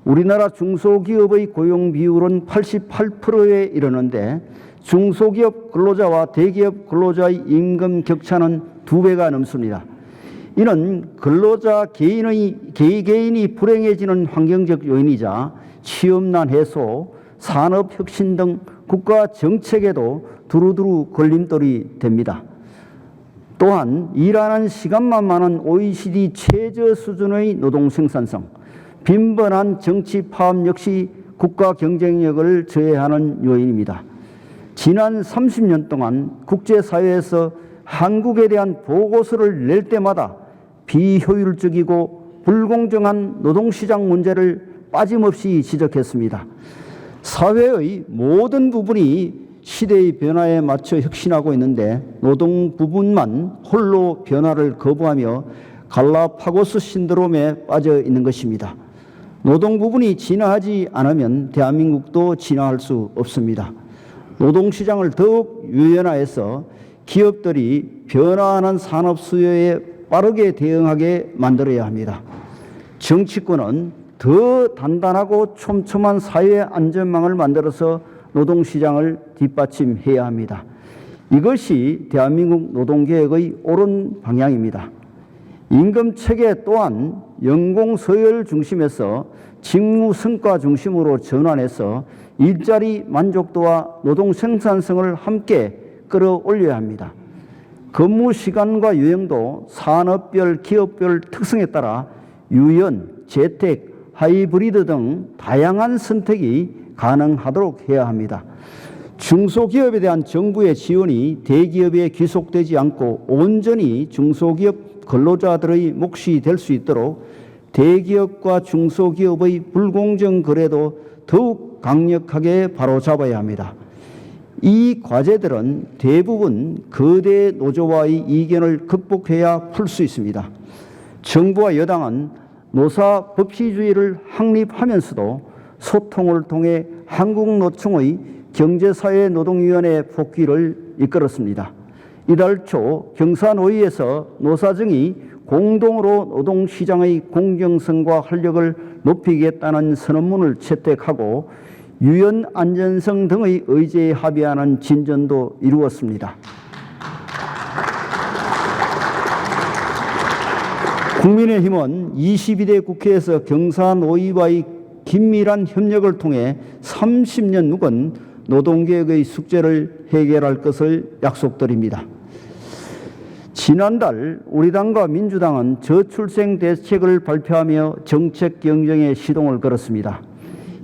우리나라 중소기업의 고용 비율은 88%에 이르는데 중소기업 근로자와 대기업 근로자의 임금 격차는 2배가 넘습니다. 이는 근로자 개인이 불행해지는 환경적 요인이자 취업난 해소, 산업혁신 등 국가 정책에도 두루두루 걸림돌이 됩니다. 또한 일하는 시간만 많은 OECD 최저 수준의 노동 생산성, 빈번한 정치 파업 역시 국가 경쟁력을 저해하는 요인입니다. 지난 30년 동안 국제사회에서 한국에 대한 보고서를 낼 때마다 비효율적이고 불공정한 노동시장 문제를 빠짐없이 지적했습니다. 사회의 모든 부분이 시대의 변화에 맞춰 혁신하고 있는데 노동 부분만 홀로 변화를 거부하며 갈라파고스 신드롬에 빠져 있는 것입니다. 노동 부분이 진화하지 않으면 대한민국도 진화할 수 없습니다. 노동시장을 더욱 유연화해서 기업들이 변화하는 산업 수요에 빠르게 대응하게 만들어야 합니다. 정치권은 더 단단하고 촘촘한 사회 안전망을 만들어서 노동시장을 뒷받침해야 합니다. 이것이 대한민국 노동개혁의 옳은 방향입니다. 임금체계 또한 연공서열 중심에서 직무 성과 중심으로 전환해서 일자리 만족도와 노동 생산성을 함께 끌어올려야 합니다. 근무 시간과 유형도 산업별, 기업별 특성에 따라 유연, 재택, 하이브리드 등 다양한 선택이 가능하도록 해야 합니다. 중소기업에 대한 정부의 지원이 대기업에 귀속되지 않고 온전히 중소기업 근로자들의 몫이 될 수 있도록 대기업과 중소기업의 불공정 거래도 더욱 강력하게 바로잡아야 합니다. 이 과제들은 대부분 거대 노조와의 이견을 극복해야 풀 수 있습니다. 정부와 여당은 노사 법치주의를 확립하면서도 소통을 통해 한국노총의 경제사회노동위원회 복귀를 이끌었습니다. 이달 초 경사노위에서 노사정이 공동으로 노동시장의 공정성과 활력을 높이겠다는 선언문을 채택하고 유연 안전성 등의 의제에 합의하는 진전도 이루었습니다. 국민의힘은 22대 국회에서 경사노위와의 긴밀한 협력을 통해 30년 묵은 노동개혁의 숙제를 해결할 것을 약속드립니다. 지난달 우리 당과 민주당은 저출생 대책을 발표하며 정책 경쟁에 시동을 걸었습니다.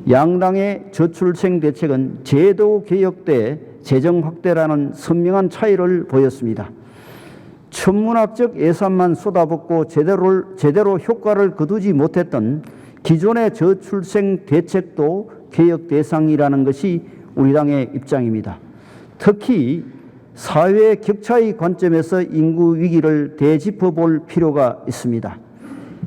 양당의 저출생 대책은 제도 개혁 대 재정 확대라는 선명한 차이를 보였습니다. 천문학적 예산만 쏟아붓고 제대로 효과를 거두지 못했던 기존의 저출생 대책도 개혁 대상이라는 것이 우리 당의 입장입니다. 특히 사회 격차의 관점에서 인구 위기를 되짚어 볼 필요가 있습니다.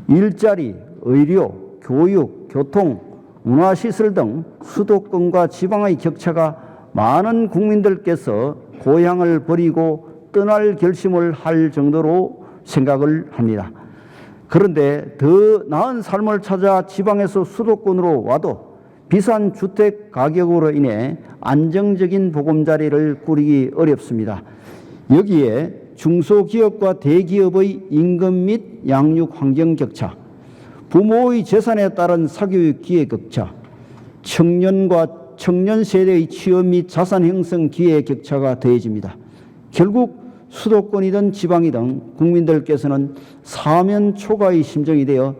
일자리, 의료, 교육, 교통, 문화시설 등 수도권과 지방의 격차가 많은 국민들께서 고향을 버리고 떠날 결심을 할 정도로 생각을 합니다. 그런데 더 나은 삶을 찾아 지방에서 수도권으로 와도 비싼 주택 가격으로 인해 안정적인 보금자리를 꾸리기 어렵습니다. 여기에 중소기업과 대기업의 임금 및 양육 환경 격차, 부모의 재산에 따른 사교육 기회 격차, 청년 세대의 취업 및 자산 형성 기회 격차가 더해집니다. 결국 수도권이든 지방이든 국민들께서는 사면 초과의 심정이 되어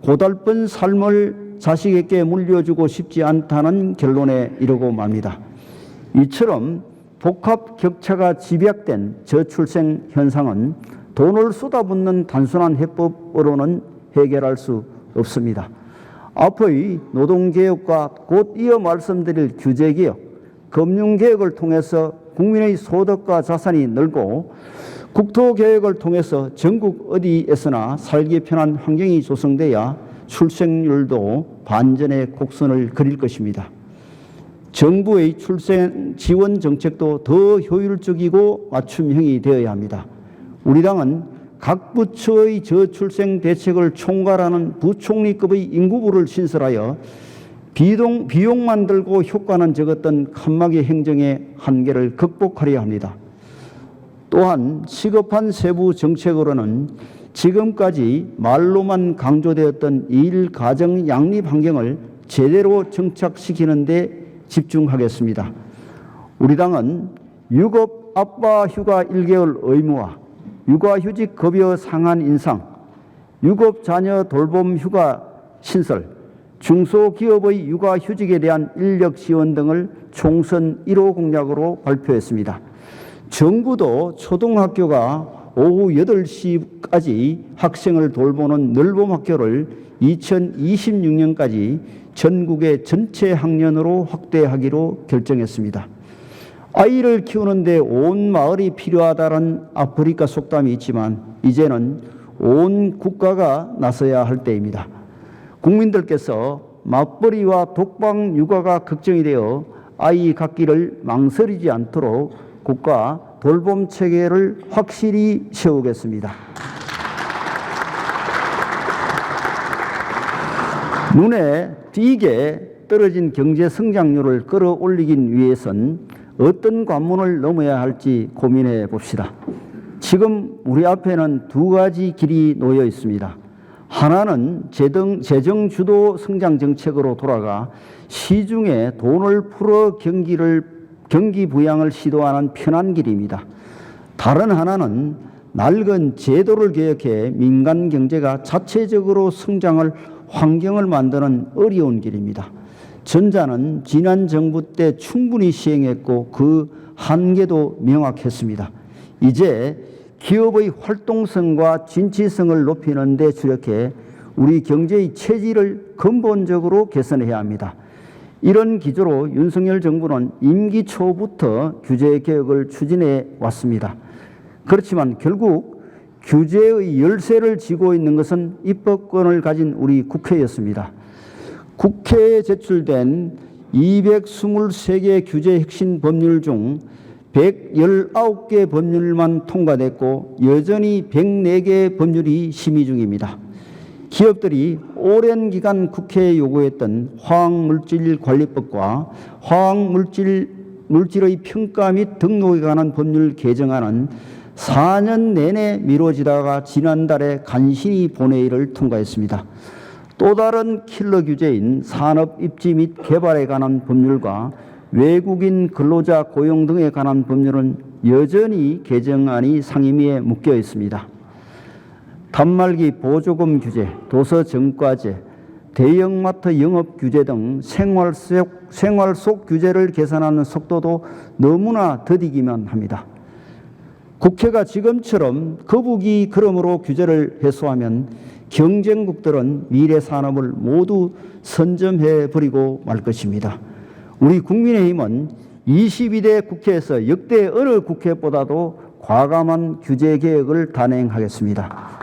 고달픈 삶을 자식에게 물려주고 싶지 않다는 결론에 이르고 맙니다. 이처럼 복합 격차가 집약된 저출생 현상은 돈을 쏟아붓는 단순한 해법으로는 해결할 수 없습니다. 앞의 노동개혁과 곧 이어 말씀드릴 규제개혁, 금융개혁을 통해서 국민의 소득과 자산이 늘고 국토개혁을 통해서 전국 어디에서나 살기 편한 환경이 조성돼야 출생률도 반전의 곡선을 그릴 것입니다. 정부의 출생 지원 정책도 더 효율적이고 맞춤형이 되어야 합니다. 우리 당은 각 부처의 저출생 대책을 총괄하는 부총리급의 인구부를 신설하여 비용만 들고 효과는 적었던 칸막이 행정의 한계를 극복하려 합니다. 또한 시급한 세부 정책으로는 지금까지 말로만 강조되었던 일가정 양립 환경을 제대로 정착시키는 데 집중하겠습니다. 우리 당은 유급 아빠 휴가 1개월 의무화, 육아휴직 급여 상한 인상, 유급 자녀 돌봄 휴가 신설, 중소기업의 육아휴직에 대한 인력 지원 등을 총선 1호 공약으로 발표했습니다. 정부도 초등학교가 오후 8시까지 학생을 돌보는 늘봄 학교를 2026년까지 전국의 전체 학년으로 확대하기로 결정했습니다. 아이를 키우는데 온 마을이 필요하다는 아프리카 속담이 있지만 이제는 온 국가가 나서야 할 때입니다. 국민들께서 맞벌이와 독방 육아가 걱정이 되어 아이 갖기를 망설이지 않도록 국가 돌봄 체계를 확실히 세우겠습니다. 눈에 띄게 떨어진 경제 성장률을 끌어올리기 위해선 어떤 관문을 넘어야 할지 고민해 봅시다. 지금 우리 앞에는 두 가지 길이 놓여 있습니다. 하나는 재정 주도 성장 정책으로 돌아가 시중에 돈을 풀어 경기 부양을 시도하는 편한 길입니다. 다른 하나는 낡은 제도를 개혁해 민간 경제가 자체적으로 성장할 환경을 만드는 어려운 길입니다. 전자는 지난 정부 때 충분히 시행했고 그 한계도 명확했습니다. 이제 기업의 활동성과 진취성을 높이는 데 주력해 우리 경제의 체질을 근본적으로 개선해야 합니다. 이런 기조로 윤석열 정부는 임기 초부터 규제 개혁을 추진해 왔습니다. 그렇지만 결국 규제의 열쇠를 쥐고 있는 것은 입법권을 가진 우리 국회였습니다. 국회에 제출된 223개 규제 핵심 법률 중 119개 법률만 통과됐고 여전히 104개 법률이 심의 중입니다. 기업들이 오랜 기간 국회에 요구했던 화학물질관리법과 화학물질의 평가 및 등록에 관한 법률 개정안은 4년 내내 미뤄지다가 지난달에 간신히 본회의를 통과했습니다. 또 다른 킬러 규제인 산업 입지 및 개발에 관한 법률과 외국인 근로자 고용 등에 관한 법률은 여전히 개정안이 상임위에 묶여 있습니다. 단말기 보조금 규제, 도서정과제, 대형마트 영업 규제 등 생활 속 규제를 개선하는 속도도 너무나 더디기만 합니다. 국회가 지금처럼 거북이 걸음으로 규제를 해소하면 경쟁국들은 미래 산업을 모두 선점해 버리고 말 것입니다. 우리 국민의힘은 22대 국회에서 역대 어느 국회보다도 과감한 규제 개혁을 단행하겠습니다.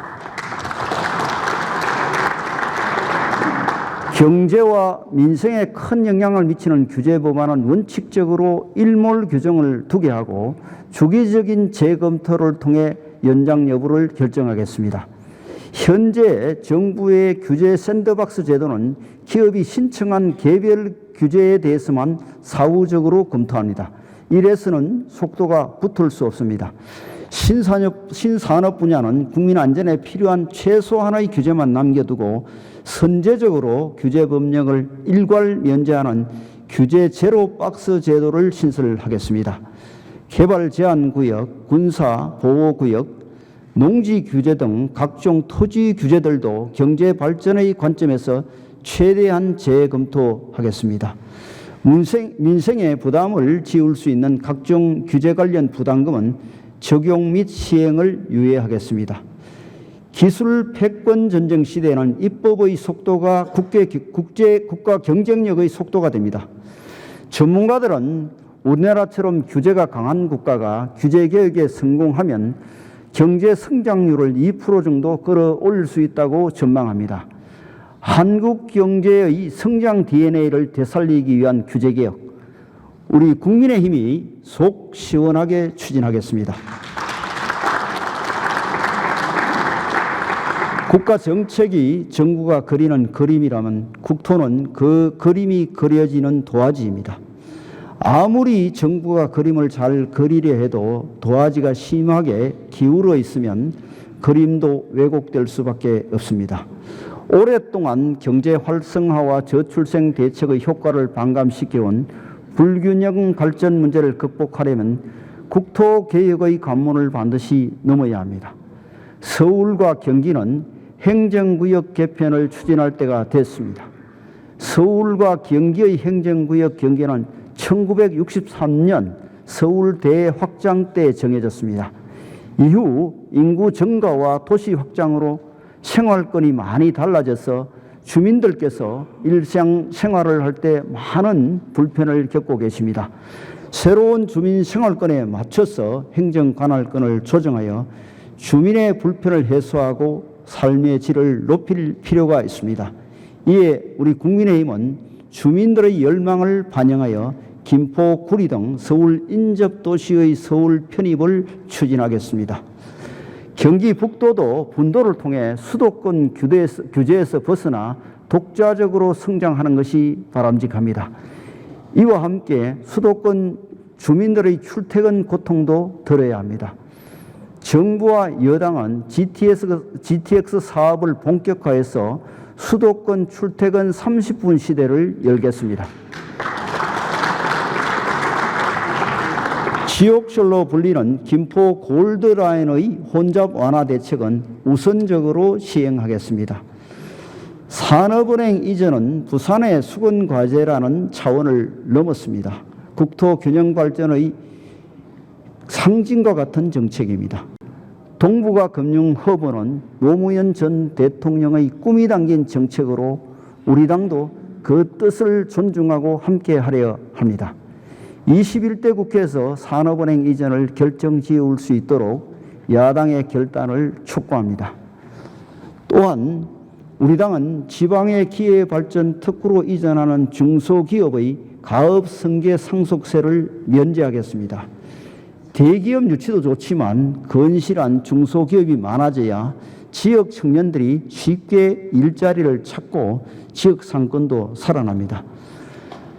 경제와 민생에 큰 영향을 미치는 규제 법안은 원칙적으로 일몰 규정을 두게 하고 주기적인 재검토를 통해 연장 여부를 결정하겠습니다. 현재 정부의 규제 샌드박스 제도는 기업이 신청한 개별 규제에 대해서만 사후적으로 검토합니다. 이래서는 속도가 붙을 수 없습니다. 신산업 분야는 국민 안전에 필요한 최소한의 규제만 남겨두고 선제적으로 규제 법령을 일괄 면제하는 규제 제로 박스 제도를 신설하겠습니다. 개발 제한 구역, 군사 보호 구역, 농지 규제 등 각종 토지 규제들도 경제 발전의 관점에서 최대한 재검토하겠습니다. 민생의 부담을 지울 수 있는 각종 규제 관련 부담금은 적용 및 시행을 유예하겠습니다. 기술 패권 전쟁 시대에는 입법의 속도가 국가 경쟁력의 속도가 됩니다. 전문가들은 우리나라처럼 규제가 강한 국가가 규제 개혁에 성공하면 경제 성장률을 2% 정도 끌어올릴 수 있다고 전망합니다. 한국 경제의 성장 DNA를 되살리기 위한 규제 개혁, 우리 국민의힘이 속 시원하게 추진하겠습니다. 국가 정책이 정부가 그리는 그림이라면 국토는 그 그림이 그려지는 도화지입니다. 아무리 정부가 그림을 잘 그리려 해도 도화지가 심하게 기울어 있으면 그림도 왜곡될 수밖에 없습니다. 오랫동안 경제 활성화와 저출생 대책의 효과를 반감시켜온 불균형 발전 문제를 극복하려면 국토개혁의 관문을 반드시 넘어야 합니다. 서울과 경기는 행정구역 개편을 추진할 때가 됐습니다. 서울과 경기의 행정구역 경계는 1963년 서울 대확장 때 정해졌습니다. 이후 인구 증가와 도시 확장으로 생활권이 많이 달라져서 주민들께서 일상생활을 할 때 많은 불편을 겪고 계십니다. 새로운 주민 생활권에 맞춰서 행정관할권을 조정하여 주민의 불편을 해소하고 삶의 질을 높일 필요가 있습니다. 이에 우리 국민의힘은 주민들의 열망을 반영하여 김포, 구리 등 서울 인접도시의 서울 편입을 추진하겠습니다. 경기 북도도 분도를 통해 수도권 규제에서 벗어나 독자적으로 성장하는 것이 바람직합니다. 이와 함께 수도권 주민들의 출퇴근 고통도 덜어야 합니다. 정부와 여당은 GTX 사업을 본격화해서 수도권 출퇴근 30분 시대를 열겠습니다. 지옥철로 불리는 김포 골드라인의 혼잡 완화 대책은 우선적으로 시행하겠습니다. 산업은행 이전은 부산의 수건과제라는 차원을 넘었습니다. 국토 균형 발전의 상징과 같은 정책입니다. 동북아 금융 허브는 노무현 전 대통령의 꿈이 담긴 정책으로 우리 당도 그 뜻을 존중하고 함께하려 합니다. 21대 국회에서 산업은행 이전을 결정지을 수 있도록 야당의 결단을 촉구합니다. 또한 우리 당은 지방의 기회발전 특구로 이전하는 중소기업의 가업 승계 상속세를 면제하겠습니다. 대기업 유치도 좋지만 건실한 중소기업이 많아져야 지역 청년들이 쉽게 일자리를 찾고 지역 상권도 살아납니다.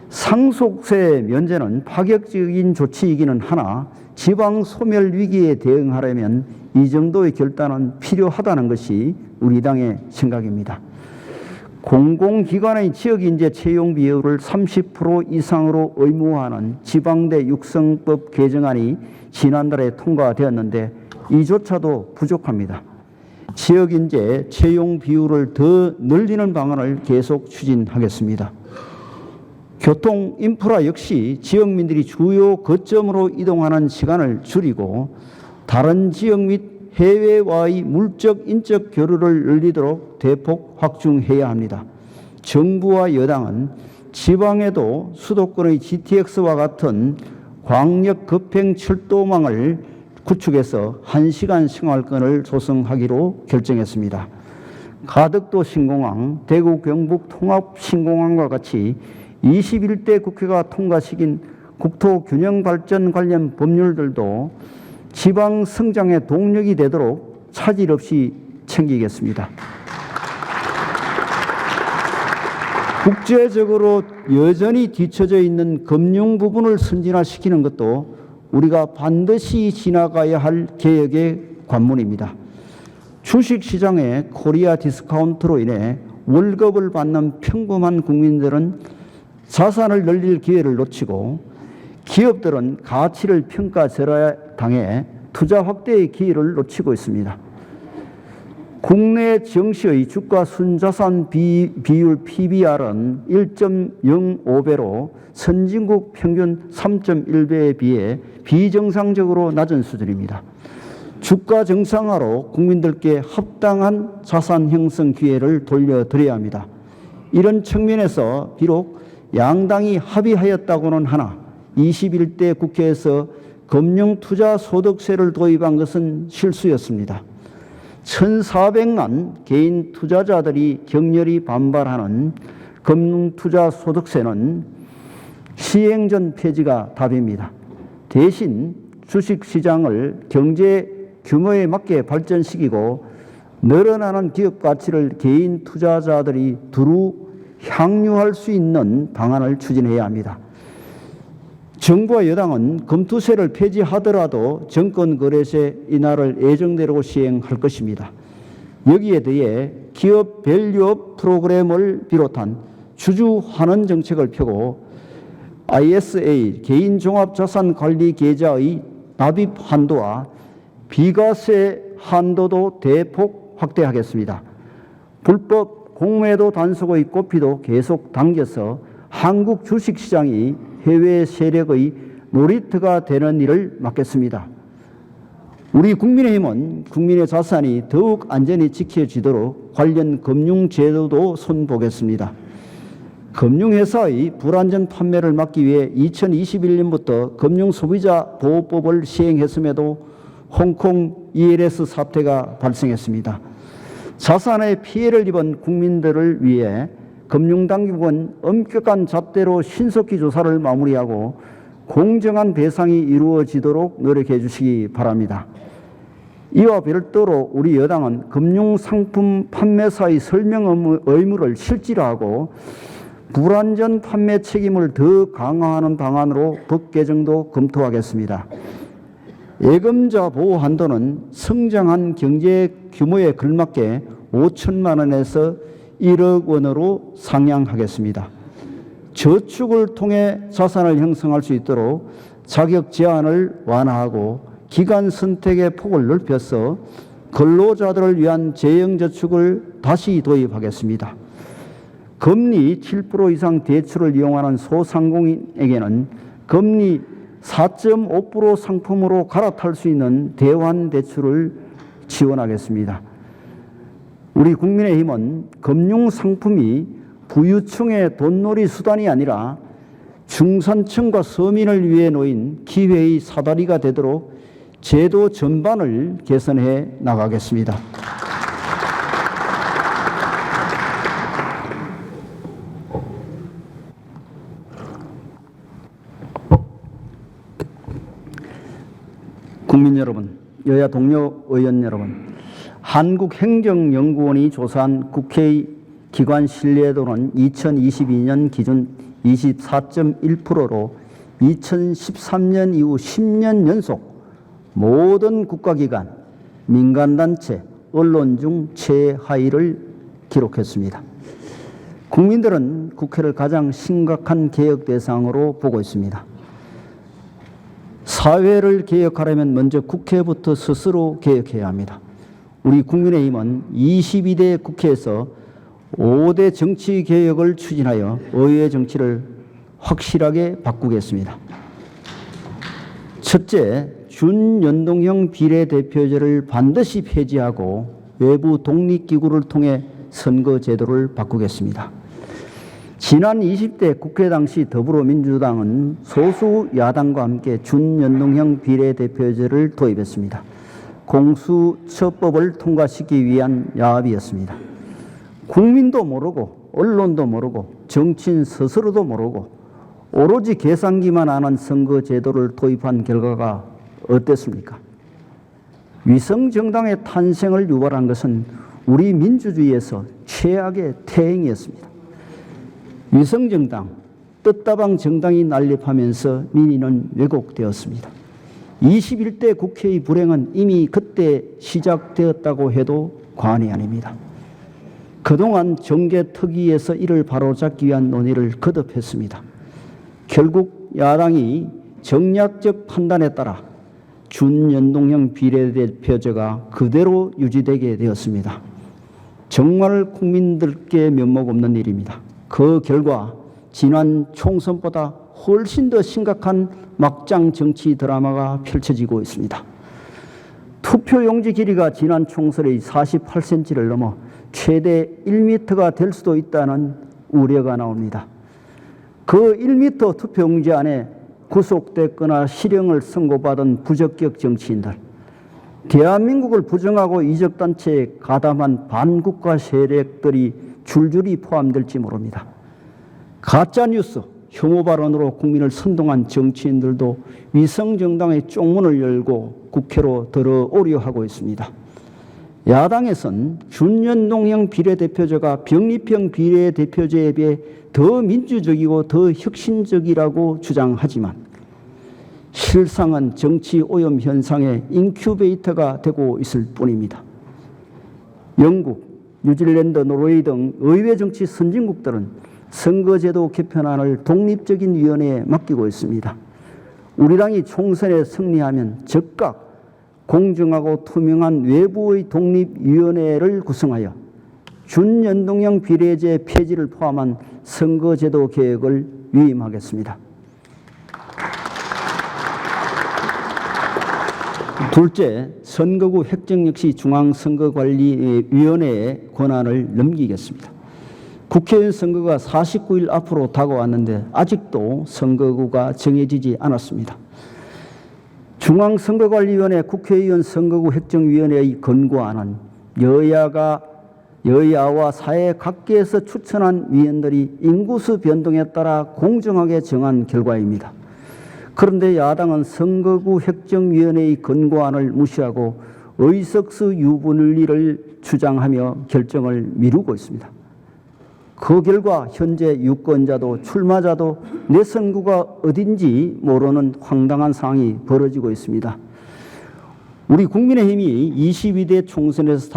상속세 면제는 파격적인 조치이기는 하나 지방 소멸 위기에 대응하려면 이 정도의 결단은 필요하다는 것이 우리 당의 생각입니다. 공공기관의 지역인재 채용 비율을 30% 이상으로 의무화하는 지방대 육성법 개정안이 지난달에 통과되었는데 이조차도 부족합니다. 지역인재 채용 비율을 더 늘리는 방안을 계속 추진하겠습니다. 교통 인프라 역시 지역민들이 주요 거점으로 이동하는 시간을 줄이고 다른 지역 및 해외와의 물적 인적 교류를 늘리도록 대폭 확충해야 합니다. 정부와 여당은 지방에도 수도권의 GTX와 같은 광역 급행 철도망을 구축해서 1시간 생활권을 조성하기로 결정했습니다. 가덕도 신공항, 대구 경북 통합 신공항과 같이 21대 국회가 통과시킨 국토균형발전 관련 법률들도 지방 성장의 동력이 되도록 차질 없이 챙기겠습니다. 국제적으로 여전히 뒤처져 있는 금융 부분을 선진화시키는 것도 우리가 반드시 지나가야 할 개혁의 관문입니다. 주식시장의 코리아 디스카운트로 인해 월급을 받는 평범한 국민들은 자산을 늘릴 기회를 놓치고 기업들은 가치를 평가절하당해 투자 확대의 기회를 놓치고 있습니다. 국내 증시의 주가 순자산 비율 PBR은 1.05배로 선진국 평균 3.1배에 비해 비정상적으로 낮은 수준입니다. 주가 정상화로 국민들께 합당한 자산 형성 기회를 돌려드려야 합니다. 이런 측면에서 비록 양당이 합의하였다고는 하나 21대 국회에서 금융투자소득세를 도입한 것은 실수였습니다. 1,400만 개인 투자자들이 격렬히 반발하는 금융투자소득세는 시행 전 폐지가 답입니다. 대신 주식시장을 경제 규모에 맞게 발전시키고 늘어나는 기업 가치를 개인 투자자들이 두루 향유할 수 있는 방안을 추진해야 합니다. 정부와 여당은 검투세를 폐지하더라도 정권거래세 인하를 예정대로 시행할 것입니다. 여기에 대해 기업 밸류업 프로그램을 비롯한 주주환원 정책을 펴고 ISA 개인종합자산관리계좌의 납입 한도와 비과세 한도도 대폭 확대하겠습니다. 불법 공매도 단속의 꼬피도 계속 당겨서 한국 주식시장이 해외 세력의 놀이터가 되는 일을 막겠습니다. 우리 국민의힘은 국민의 자산이 더욱 안전히 지켜지도록 관련 금융제도도 손보겠습니다. 금융회사의 불안전 판매를 막기 위해 2021년부터 금융소비자보호법을 시행했음에도 홍콩 ELS 사태가 발생했습니다. 자산에 피해를 입은 국민들을 위해 금융당국은 엄격한 잣대로 신속히 조사를 마무리하고 공정한 배상이 이루어지도록 노력해 주시기 바랍니다. 이와 별도로 우리 여당은 금융상품 판매사의 설명 의무를 실질화하고 불안전 판매 책임을 더 강화하는 방안으로 법 개정도 검토하겠습니다. 예금자 보호 한도는 성장한 경제 규모에 걸맞게 5천만 원에서 1억 원으로 상향하겠습니다. 저축을 통해 자산을 형성할 수 있도록 자격 제한을 완화하고 기간 선택의 폭을 넓혀서 근로자들을 위한 재형저축을 다시 도입하겠습니다. 금리 7% 이상 대출을 이용하는 소상공인에게는 금리 4.5% 상품으로 갈아탈 수 있는 대환대출을 지원하겠습니다. 우리 국민의힘은 금융상품이 부유층의 돈놀이 수단이 아니라 중산층과 서민을 위해 놓인 기회의 사다리가 되도록 제도 전반을 개선해 나가겠습니다. 국민 여러분, 여야 동료 의원 여러분, 한국행정연구원이 조사한 국회의 기관 신뢰도는 2022년 기준 24.1%로 2013년 이후 10년 연속 모든 국가기관, 민간단체, 언론 중 최하위를 기록했습니다. 국민들은 국회를 가장 심각한 개혁 대상으로 보고 있습니다. 사회를 개혁하려면 먼저 국회부터 스스로 개혁해야 합니다. 우리 국민의힘은 22대 국회에서 5대 정치 개혁을 추진하여 의회 정치를 확실하게 바꾸겠습니다. 첫째, 준연동형 비례대표제를 반드시 폐지하고 외부 독립기구를 통해 선거제도를 바꾸겠습니다. 지난 20대 국회 당시 더불어민주당은 소수 야당과 함께 준연동형 비례대표제를 도입했습니다. 공수처법을 통과시키기 위한 야합이었습니다. 국민도 모르고 언론도 모르고 정치인 스스로도 모르고 오로지 계산기만 아는 선거제도를 도입한 결과가 어땠습니까? 위성정당의 탄생을 유발한 것은 우리 민주주의에서 최악의 태행이었습니다. 위성정당, 떴다방 정당이 난립하면서 민의는 왜곡되었습니다. 21대 국회의 불행은 이미 그때 시작되었다고 해도 과언이 아닙니다. 그동안 정계특위에서 이를 바로잡기 위한 논의를 거듭했습니다. 결국 야당이 정략적 판단에 따라 준연동형 비례대표제가 그대로 유지되게 되었습니다. 정말 국민들께 면목 없는 일입니다. 그 결과 지난 총선보다 훨씬 더 심각한 막장 정치 드라마가 펼쳐지고 있습니다. 투표용지 길이가 지난 총선의 48cm를 넘어 최대 1m가 될 수도 있다는 우려가 나옵니다. 그 1m 투표용지 안에 구속됐거나 실형을 선고받은 부적격 정치인들, 대한민국을 부정하고 이적단체에 가담한 반국가 세력들이 줄줄이 포함될지 모릅니다. 가짜뉴스, 혐오 발언으로 국민을 선동한 정치인들도 위성정당의 쪽문을 열고 국회로 들어오려 하고 있습니다. 야당에선 준연동형 비례대표제가 병립형 비례대표제에 비해 더 민주적이고 더 혁신적이라고 주장하지만 실상은 정치 오염 현상의 인큐베이터가 되고 있을 뿐입니다. 영국, 뉴질랜드, 노르웨이 등 의회 정치 선진국들은 선거제도 개편안을 독립적인 위원회에 맡기고 있습니다. 우리 당이 총선에 승리하면 즉각 공정하고 투명한 외부의 독립위원회를 구성하여 준연동형 비례제 폐지를 포함한 선거제도 개혁을 위임하겠습니다. 둘째, 선거구 획정 역시 중앙선거관리위원회에 권한을 넘기겠습니다. 국회의원 선거가 49일 앞으로 다가왔는데 아직도 선거구가 정해지지 않았습니다. 중앙선거관리위원회 국회의원 선거구 획정위원회의 권고안은 여야와 사회 각계에서 추천한 위원들이 인구수 변동에 따라 공정하게 정한 결과입니다. 그런데 야당은 선거구 획정위원회의 권고안을 무시하고 의석수 유분리를 주장하며 결정을 미루고 있습니다. 그 결과 현재 유권자도 출마자도 내 선구가 어딘지 모르는 황당한 상황이 벌어지고 있습니다. 우리 국민의힘이 22대 총선에서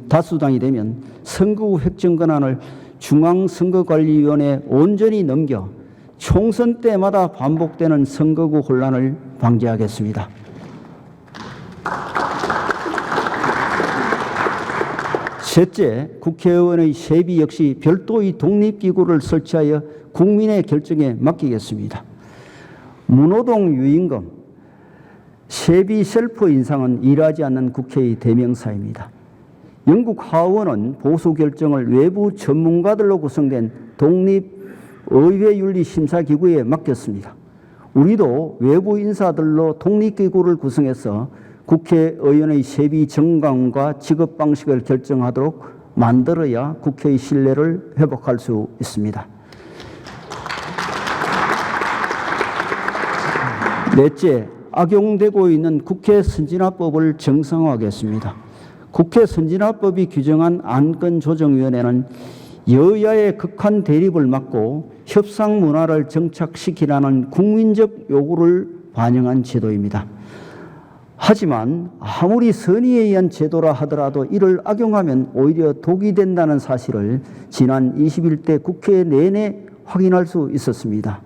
다수당이 되면 선거구 획정 권한을 중앙선거관리위원회에 온전히 넘겨 총선 때마다 반복되는 선거구 혼란을 방지하겠습니다. 셋째, 국회의원의 세비 역시 별도의 독립기구를 설치하여 국민의 결정에 맡기겠습니다. 문호동 유임금, 세비 셀프 인상은 일하지 않는 국회의 대명사입니다. 영국 하원은 보수 결정을 외부 전문가들로 구성된 독립 의회윤리심사기구에 맡겼습니다. 우리도 외부 인사들로 독립기구를 구성해서 국회의원의 세비 정강과 지급 방식을 결정하도록 만들어야 국회의 신뢰를 회복할 수 있습니다. 넷째, 악용되고 있는 국회 선진화법을 정상화하겠습니다. 국회 선진화법이 규정한 안건조정위원회는 여야의 극한 대립을 막고 협상 문화를 정착시키라는 국민적 요구를 반영한 제도입니다. 하지만 아무리 선의에 의한 제도라 하더라도 이를 악용하면 오히려 독이 된다는 사실을 지난 21대 국회 내내 확인할 수 있었습니다.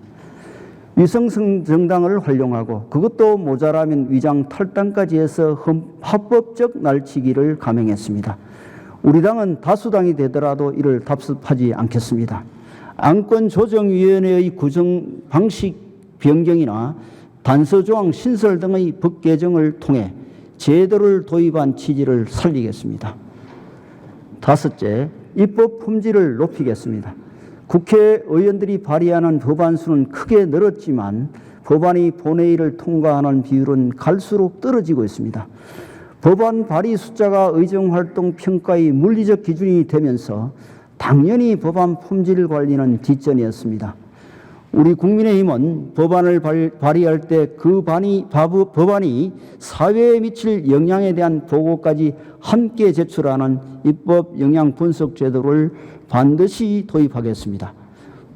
위성성 정당을 활용하고 그것도 모자라면 위장 탈당까지 해서 합법적 날치기를 감행했습니다. 우리 당은 다수당이 되더라도 이를 답습하지 않겠습니다. 안건조정위원회의 구성 방식 변경이나 단서조항 신설 등의 법 개정을 통해 제도를 도입한 취지를 살리겠습니다. 다섯째, 입법 품질을 높이겠습니다. 국회의원들이 발의하는 법안 수는 크게 늘었지만 법안이 본회의를 통과하는 비율은 갈수록 떨어지고 있습니다. 법안 발의 숫자가 의정활동 평가의 물리적 기준이 되면서 당연히 법안 품질 관리는 뒷전이었습니다. 우리 국민의힘은 법안을 발의할 때 그 법안이 사회에 미칠 영향에 대한 보고까지 함께 제출하는 입법 영향 분석 제도를 반드시 도입하겠습니다.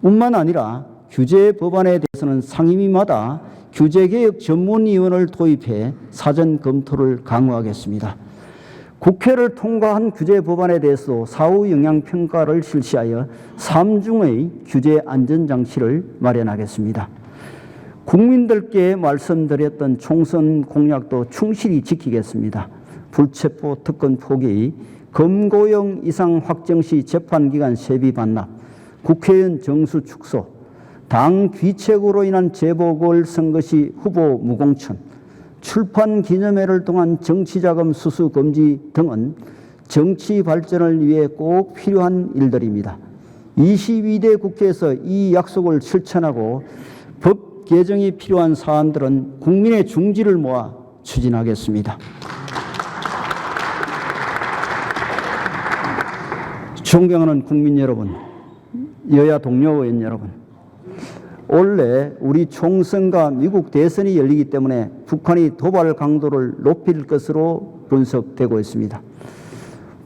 뿐만 아니라 규제 법안에 대해서는 상임위마다 규제개혁 전문위원을 도입해 사전 검토를 강화하겠습니다. 국회를 통과한 규제 법안에 대해서도 사후 영향평가를 실시하여 3중의 규제 안전장치를 마련하겠습니다. 국민들께 말씀드렸던 총선 공약도 충실히 지키겠습니다. 불체포 특권 포기, 검거용 이상 확정 시 재판기간 세비 반납, 국회의원 정수 축소, 당 귀책으로 인한 재보궐 선거 시 후보 무공천, 출판 기념회를 통한 정치자금 수수 금지 등은 정치 발전을 위해 꼭 필요한 일들입니다. 22대 국회에서 이 약속을 실천하고 법 개정이 필요한 사안들은 국민의 중지를 모아 추진하겠습니다. 존경하는 국민 여러분, 여야 동료 의원 여러분, 올해 우리 총선과 미국 대선이 열리기 때문에 북한이 도발 강도를 높일 것으로 분석되고 있습니다.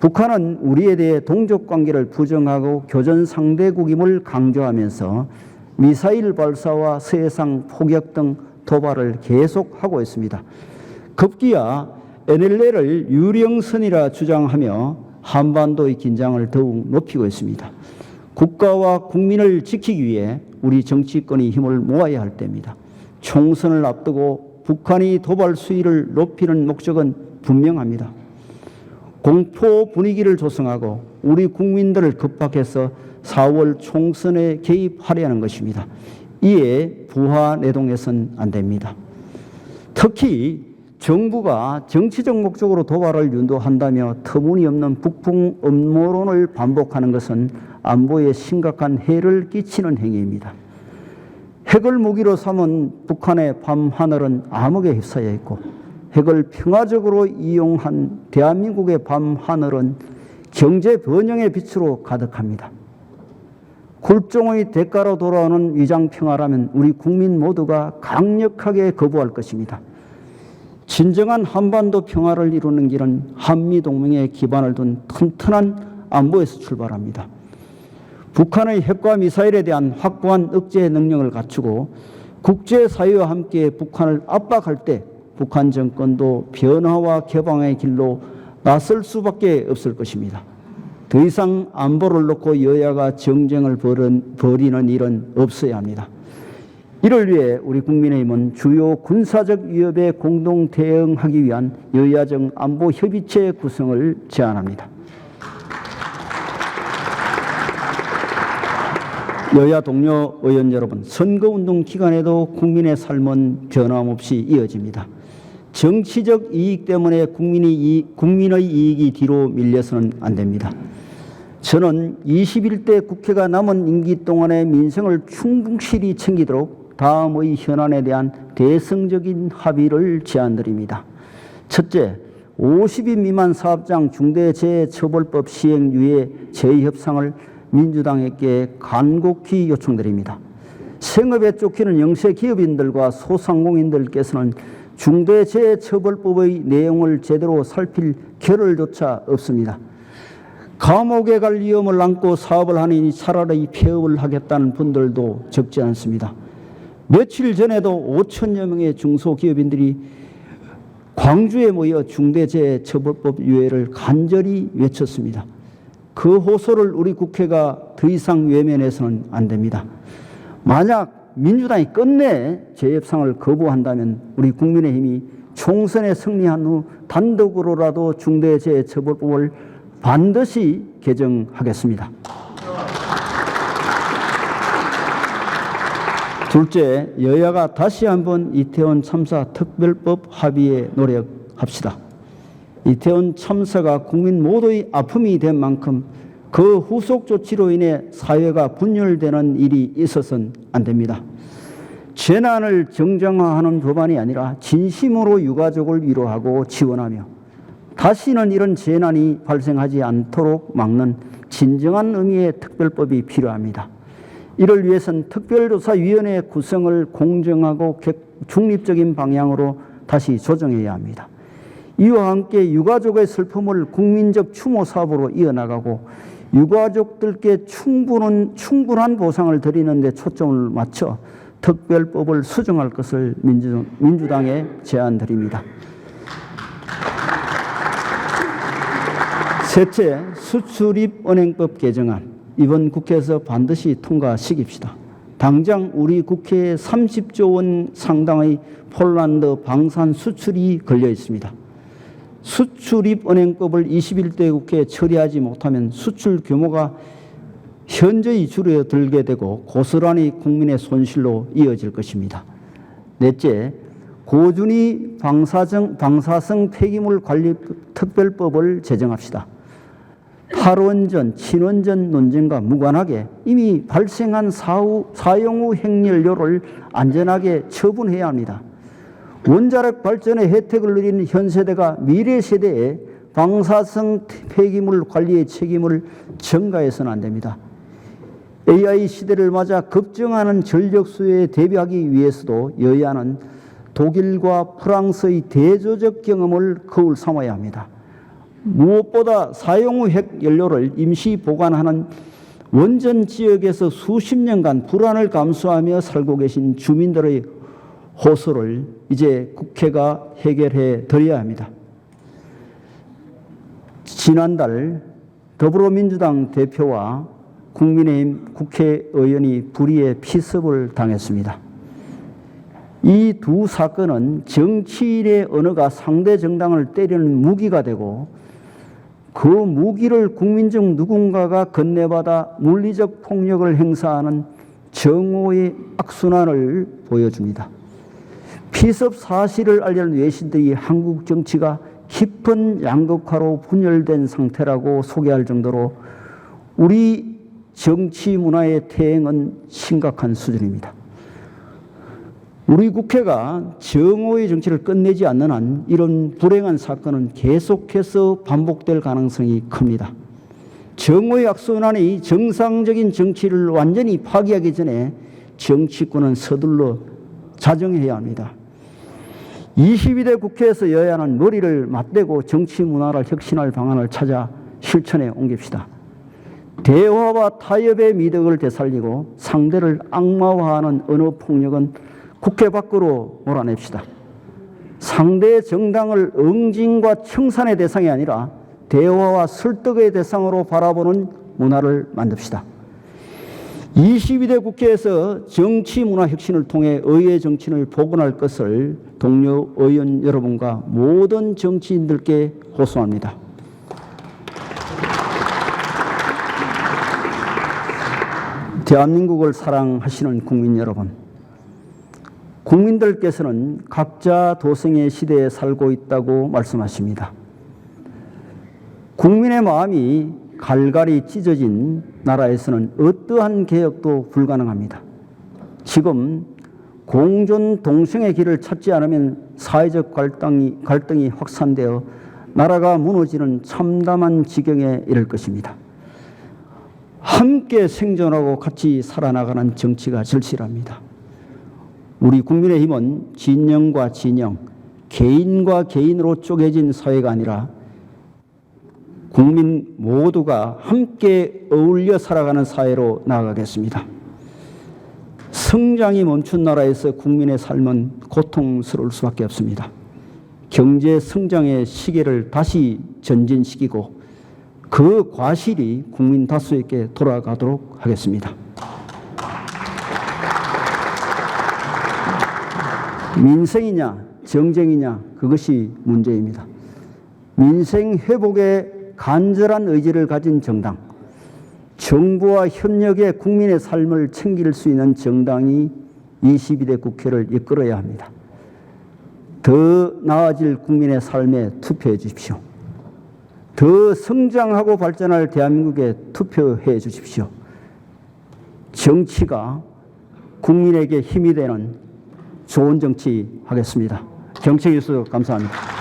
북한은 우리에 대해 동족 관계를 부정하고 교전 상대국임을 강조하면서 미사일 발사와 세상 포격 등 도발을 계속하고 있습니다. 급기야 NLL을 유령선이라 주장하며 한반도의 긴장을 더욱 높이고 있습니다. 국가와 국민을 지키기 위해 우리 정치권이 힘을 모아야 할 때입니다. 총선을 앞두고 북한이 도발 수위를 높이는 목적은 분명합니다. 공포 분위기를 조성하고 우리 국민들을 급박해서 4월 총선에 개입하려는 것입니다. 이에 부하내동해서는 안 됩니다. 특히 정부가 정치적 목적으로 도발을 유도한다며 터무니없는 북풍 음모론을 반복하는 것은 안보에 심각한 해를 끼치는 행위입니다. 핵을 무기로 삼은 북한의 밤하늘은 암흑에 휩싸여 있고 핵을 평화적으로 이용한 대한민국의 밤하늘은 경제 번영의 빛으로 가득합니다. 굴종의 대가로 돌아오는 위장평화라면 우리 국민 모두가 강력하게 거부할 것입니다. 진정한 한반도 평화를 이루는 길은 한미동맹에 기반을 둔 튼튼한 안보에서 출발합니다. 북한의 핵과 미사일에 대한 확고한 억제 능력을 갖추고 국제사회와 함께 북한을 압박할 때 북한 정권도 변화와 개방의 길로 나설 수밖에 없을 것입니다. 더 이상 안보를 놓고 여야가 정쟁을 벌이는 일은 없어야 합니다. 이를 위해 우리 국민의힘은 주요 군사적 위협에 공동 대응하기 위한 여야정 안보 협의체 구성을 제안합니다. 여야 동료 의원 여러분, 선거운동 기간에도 국민의 삶은 변함없이 이어집니다. 정치적 이익 때문에 국민의 이익이 뒤로 밀려서는 안 됩니다. 저는 21대 국회가 남은 임기 동안에 민생을 충실히 챙기도록 다음의 현안에 대한 대승적인 합의를 제안드립니다. 첫째, 50인 미만 사업장 중대재해처벌법 시행 유예 재협상을 민주당에게 간곡히 요청드립니다. 생업에 쫓기는 영세 기업인들과 소상공인들께서는 중대재해처벌법의 내용을 제대로 살필 겨를조차 없습니다. 감옥에 갈 위험을 안고 사업을 하니 차라리 폐업을 하겠다는 분들도 적지 않습니다. 며칠 전에도 5천여 명의 중소기업인들이 광주에 모여 중대재해처벌법 유예를 간절히 외쳤습니다. 그 호소를 우리 국회가 더 이상 외면해서는 안 됩니다. 만약 민주당이 끝내 재협상을 거부한다면 우리 국민의힘이 총선에 승리한 후 단독으로라도 중대재해처벌법을 반드시 개정하겠습니다. 둘째, 여야가 다시 한번 이태원 참사 특별법 합의에 노력합시다. 이태원 참사가 국민 모두의 아픔이 된 만큼 그 후속 조치로 인해 사회가 분열되는 일이 있어서는 안 됩니다. 재난을 정당화하는 법안이 아니라 진심으로 유가족을 위로하고 지원하며 다시는 이런 재난이 발생하지 않도록 막는 진정한 의미의 특별법이 필요합니다. 이를 위해서는 특별조사위원회 구성을 공정하고 중립적인 방향으로 다시 조정해야 합니다. 이와 함께 유가족의 슬픔을 국민적 추모 사업으로 이어나가고 유가족들께 충분한 보상을 드리는 데 초점을 맞춰 특별법을 수정할 것을 민주당에 제안드립니다. 셋째, 수출입은행법 개정안 이번 국회에서 반드시 통과시킵시다. 당장 우리 국회에 30조 원 상당의 폴란드 방산 수출이 걸려 있습니다. 수출입은행법을 21대 국회에 처리하지 못하면 수출 규모가 현저히 줄어들게 되고 고스란히 국민의 손실로 이어질 것입니다. 넷째, 고준위 방사성 폐기물 관리 특별법을 제정합시다. 탈원전, 친원전 논쟁과 무관하게 이미 발생한 사용 후 핵연료를 안전하게 처분해야 합니다. 원자력 발전의 혜택을 누리는 현 세대가 미래 세대에 방사성 폐기물 관리의 책임을 전가해서는 안 됩니다. AI 시대를 맞아 급증하는 전력 수요에 대비하기 위해서도 여야는 독일과 프랑스의 대조적 경험을 거울 삼아야 합니다. 무엇보다 사용 후 핵 연료를 임시 보관하는 원전 지역에서 수십 년간 불안을 감수하며 살고 계신 주민들의 호소를 이제 국회가 해결해 드려야 합니다. 지난달 더불어민주당 대표와 국민의힘 국회의원이 불의의 피습을 당했습니다. 이 두 사건은 정치인의 언어가 상대 정당을 때리는 무기가 되고 그 무기를 국민 중 누군가가 건네받아 물리적 폭력을 행사하는 정오의 악순환을 보여줍니다. 피습 사실을 알려는 외신들이 한국 정치가 깊은 양극화로 분열된 상태라고 소개할 정도로 우리 정치 문화의 퇴행은 심각한 수준입니다. 우리 국회가 정오의 정치를 끝내지 않는 한 이런 불행한 사건은 계속해서 반복될 가능성이 큽니다. 정오의 악순환이 정상적인 정치를 완전히 파괴하기 전에 정치권은 서둘러 자정해야 합니다. 22대 국회에서 여야는 머리를 맞대고 정치 문화를 혁신할 방안을 찾아 실천에 옮깁시다. 대화와 타협의 미덕을 되살리고 상대를 악마화하는 언어 폭력은 국회 밖으로 몰아냅시다. 상대 정당을 응징과 청산의 대상이 아니라 대화와 설득의 대상으로 바라보는 문화를 만듭시다. 22대 국회에서 정치 문화 혁신을 통해 의회 정치인을 복원할 것을 동료 의원 여러분과 모든 정치인들께 호소합니다. 대한민국을 사랑하시는 국민 여러분, 국민들께서는 각자 도생의 시대에 살고 있다고 말씀하십니다. 국민의 마음이 갈갈이 찢어진 나라에서는 어떠한 개혁도 불가능합니다. 지금 공존 동생의 길을 찾지 않으면 사회적 갈등이 확산되어 나라가 무너지는 참담한 지경에 이를 것입니다. 함께 생존하고 같이 살아나가는 정치가 절실합니다. 우리 국민의힘은 진영과 진영, 개인과 개인으로 쪼개진 사회가 아니라 국민 모두가 함께 어울려 살아가는 사회로 나아가겠습니다. 성장이 멈춘 나라에서 국민의 삶은 고통스러울 수밖에 없습니다. 경제 성장의 시계를 다시 전진시키고 그 과실이 국민 다수에게 돌아가도록 하겠습니다. 민생이냐 정쟁이냐 그것이 문제입니다. 민생 회복에 간절한 의지를 가진 정당, 정부와 협력해 국민의 삶을 챙길 수 있는 정당이 22대 국회를 이끌어야 합니다. 더 나아질 국민의 삶에 투표해 주십시오. 더 성장하고 발전할 대한민국에 투표해 주십시오. 정치가 국민에게 힘이 되는 좋은 정치 하겠습니다. 경청해 주셔서 감사합니다.